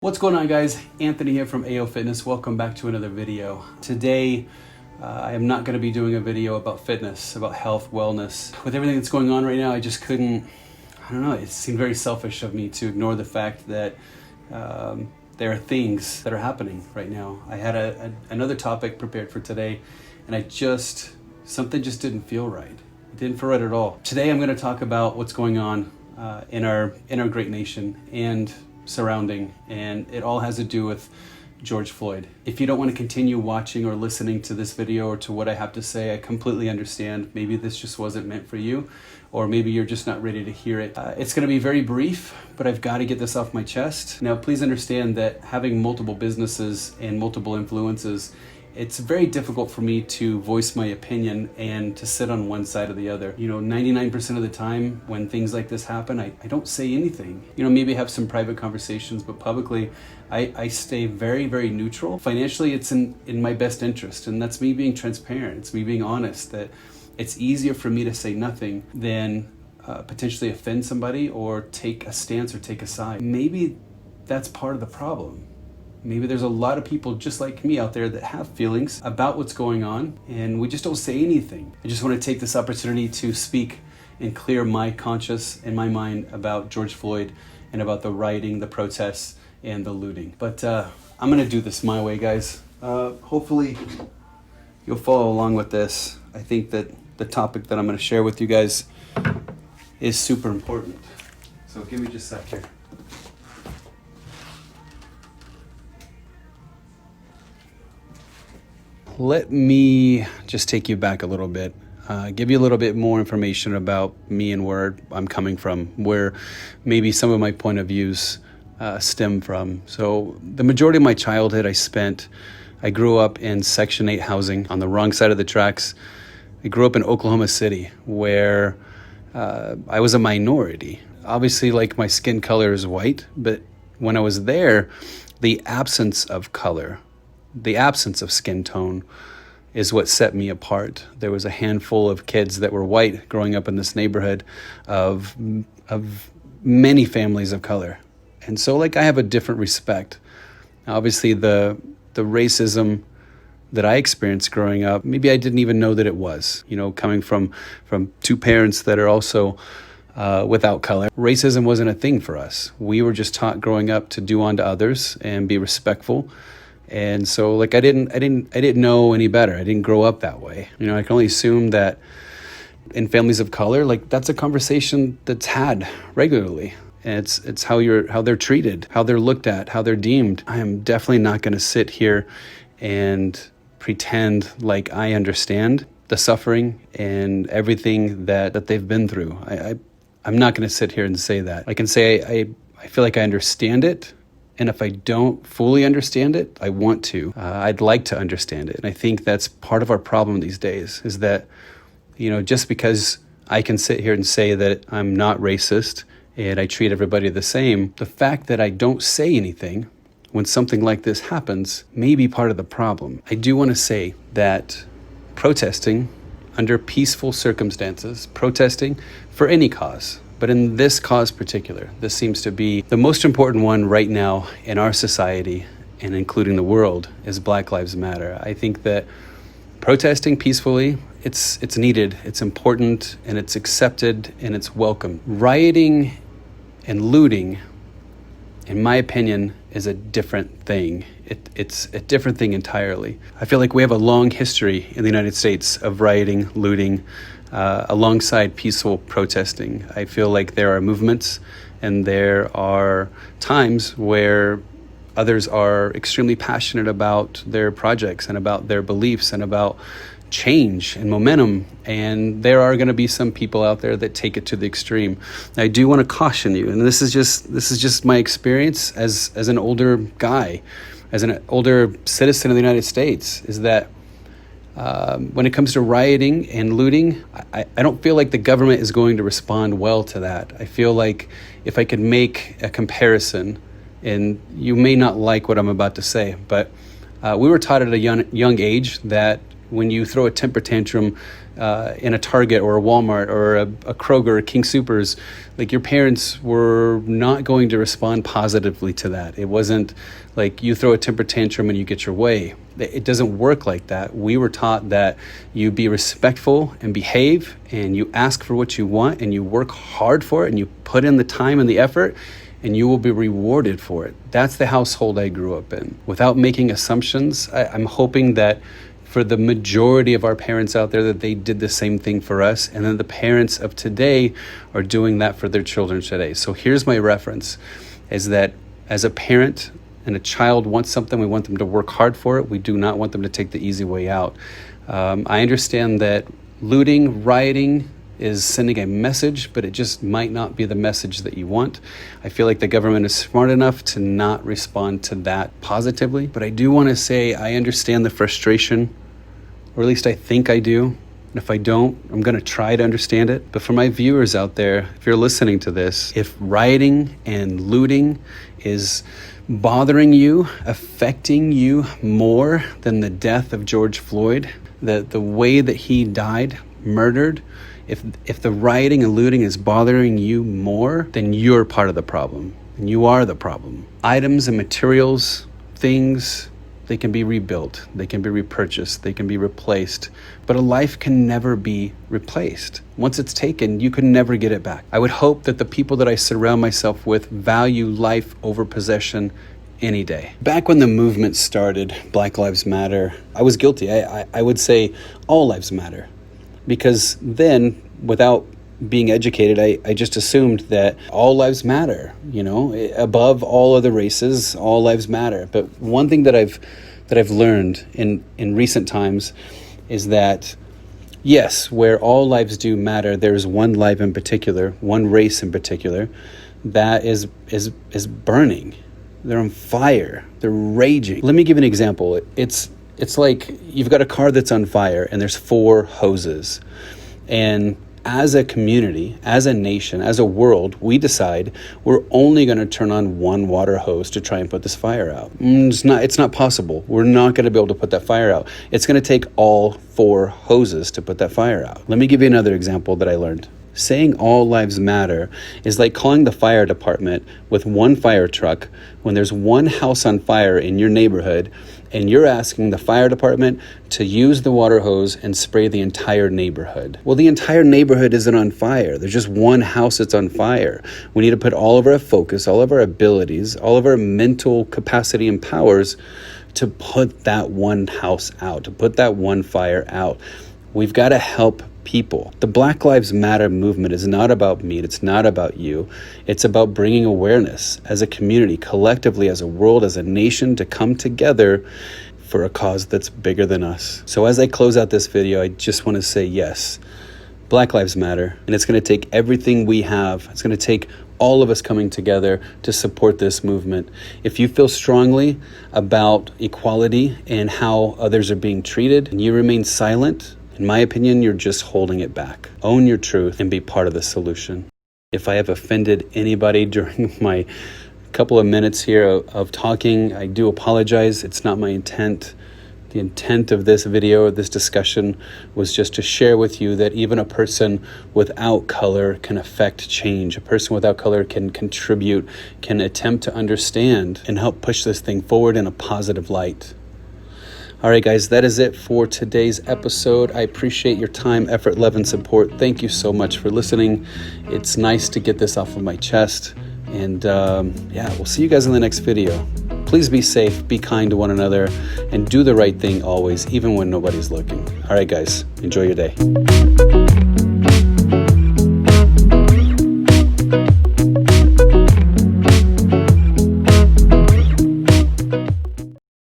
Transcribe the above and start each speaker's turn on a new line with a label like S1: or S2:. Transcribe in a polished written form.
S1: What's going on, guys? Anthony here from AO Fitness. Welcome back to another video. Today, I am not going to be doing a video about fitness, about health, wellness. With everything that's going on right now, I just couldn't, I don't know, it seemed very selfish of me to ignore the fact that there are things that are happening right now. I had another topic prepared for today, and something just didn't feel right. It didn't feel right at all. Today, I'm going to talk about what's going on in our great nation and surrounding, and it all has to do with George Floyd. If you don't want to continue watching or listening to this video or to what I have to say, I completely understand. Maybe this just wasn't meant for you, or maybe you're just not ready to hear it. It's going to be very brief, but I've got to get this off my chest. Now, please understand that having multiple businesses and multiple influences, it's very difficult for me to voice my opinion and to sit on one side or the other. 99% of the time when things like this happen, I don't say anything. Maybe have some private conversations, but publicly, I stay very, very neutral. Financially, it's in my best interest, and that's me being transparent. It's me being honest that it's easier for me to say nothing than potentially offend somebody or take a stance or take a side. Maybe that's part of the problem. Maybe there's a lot of people just like me out there that have feelings about what's going on, and we just don't say anything. I just want to take this opportunity to speak and clear my conscience and my mind about George Floyd and about the rioting, the protests, and the looting. But I'm going to do this my way, guys. Hopefully you'll follow along with this. I think that the topic that I'm going to share with you guys is super important. So give me just a sec here. Let me just take you back a little bit, give you a little bit more information about me and where I'm coming from, where maybe some of my point of views stem from. So the majority of my childhood I grew up in Section 8 housing on the wrong side of the tracks. I grew up in Oklahoma City, where I was a minority. Obviously, like, my skin color is white, but when I was there, the absence of color, the absence of skin tone is what set me apart. There was a handful of kids that were white growing up in this neighborhood of many families of color. And so, I have a different respect. Obviously, the racism that I experienced growing up, maybe I didn't even know that it was, coming from two parents that are also without color. Racism wasn't a thing for us. We were just taught growing up to do unto others and be respectful. And so, I didn't know any better. I didn't grow up that way. I can only assume that in families of color, that's a conversation that's had regularly. And it's how they're treated, how they're looked at, how they're deemed. I am definitely not going to sit here and pretend like I understand the suffering and everything that they've been through. I'm not going to sit here and say that. I can say I feel like I understand it. And if I don't fully understand it, I want to. I'd like to understand it. And I think that's part of our problem these days, is that, just because I can sit here and say that I'm not racist and I treat everybody the same, the fact that I don't say anything when something like this happens may be part of the problem. I do want to say that protesting under peaceful circumstances, protesting for any cause, but in this cause particular, this seems to be the most important one right now in our society, and including the world, is Black Lives Matter. I think that protesting peacefully, it's needed, it's important, and it's accepted, and it's welcome. Rioting and looting, in my opinion, is a different thing. It's a different thing entirely. I feel like we have a long history in the United States of rioting, looting, alongside peaceful protesting. I feel like there are movements and there are times where others are extremely passionate about their projects and about their beliefs and about change and momentum, and there are going to be some people out there that take it to the extreme. I do want to caution you, and this is just my experience as an older guy, as an older citizen of the United States, is that when it comes to rioting and looting, I don't feel like the government is going to respond well to that. I feel like if I could make a comparison, and you may not like what I'm about to say, but we were taught at a young age that when you throw a temper tantrum in a Target or a Walmart or a Kroger or King Soopers, like your parents were not going to respond positively to that. It wasn't like you throw a temper tantrum and you get your way. It doesn't work like that. We were taught that you be respectful and behave, and you ask for what you want, and you work hard for it, and you put in the time and the effort, and you will be rewarded for it. That's the household I grew up in. Without making assumptions, I'm hoping that for the majority of our parents out there, that they did the same thing for us, and then the parents of today are doing that for their children today. So here's my reference, is that as a parent and a child wants something, we want them to work hard for it. We do not want them to take the easy way out. I understand that looting, rioting is sending a message, but it just might not be the message that you want. I feel like the government is smart enough to not respond to that positively. But I do want to say I understand the frustration, or at least I think I do. And if I don't, I'm going to try to understand it. But for my viewers out there, if you're listening to this, if rioting and looting is bothering you, affecting you more than the death of George Floyd, the way that he died, murdered, if the rioting and looting is bothering you more, then you're part of the problem, and you are the problem. Items and materials, things, they can be rebuilt, they can be repurchased, they can be replaced, but a life can never be replaced. Once it's taken, you can never get it back. I would hope that the people that I surround myself with value life over possession any day. Back when the movement started, Black Lives Matter, I was guilty. I would say all lives matter. Because then, without being educated, I just assumed that all lives matter, above all other races, all lives matter. But one thing that I've learned in recent times is that, yes, where all lives do matter, there's one life in particular, one race in particular, that is burning. They're on fire. They're raging. Let me give an example. It's like you've got a car that's on fire and there's 4 hoses. And as a community, as a nation, as a world, we decide we're only going to turn on one water hose to try and put this fire out. It's not possible. We're not going to be able to put that fire out. It's going to take all 4 hoses to put that fire out. Let me give you another example that I learned. Saying all lives matter is like calling the fire department with one fire truck when there's one house on fire in your neighborhood, and you're asking the fire department to use the water hose and spray the entire neighborhood. Well, the entire neighborhood isn't on fire. There's just one house that's on fire. We need to put all of our focus, all of our abilities, all of our mental capacity and powers to put that one house out, to put that one fire out. We've got to help people. The Black Lives Matter movement is not about me. It's not about you. It's about bringing awareness as a community, collectively, as a world, as a nation, to come together for a cause that's bigger than us. So as I close out this video, I just want to say, yes, Black Lives Matter. And it's going to take everything we have. It's going to take all of us coming together to support this movement. If you feel strongly about equality and how others are being treated, and you remain silent, in my opinion, you're just holding it back. Own your truth and be part of the solution. If I have offended anybody during my couple of minutes here of talking, I do apologize. It's not my intent. The intent of this video, or this discussion, was just to share with you that even a person without color can affect change. A person without color can contribute, can attempt to understand, and help push this thing forward in a positive light. All right, guys, that is it for today's episode. I appreciate your time, effort, love, and support. Thank you so much for listening. It's nice to get this off of my chest. And we'll see you guys in the next video. Please be safe, be kind to one another, and do the right thing always, even when nobody's looking. All right, guys, enjoy your day.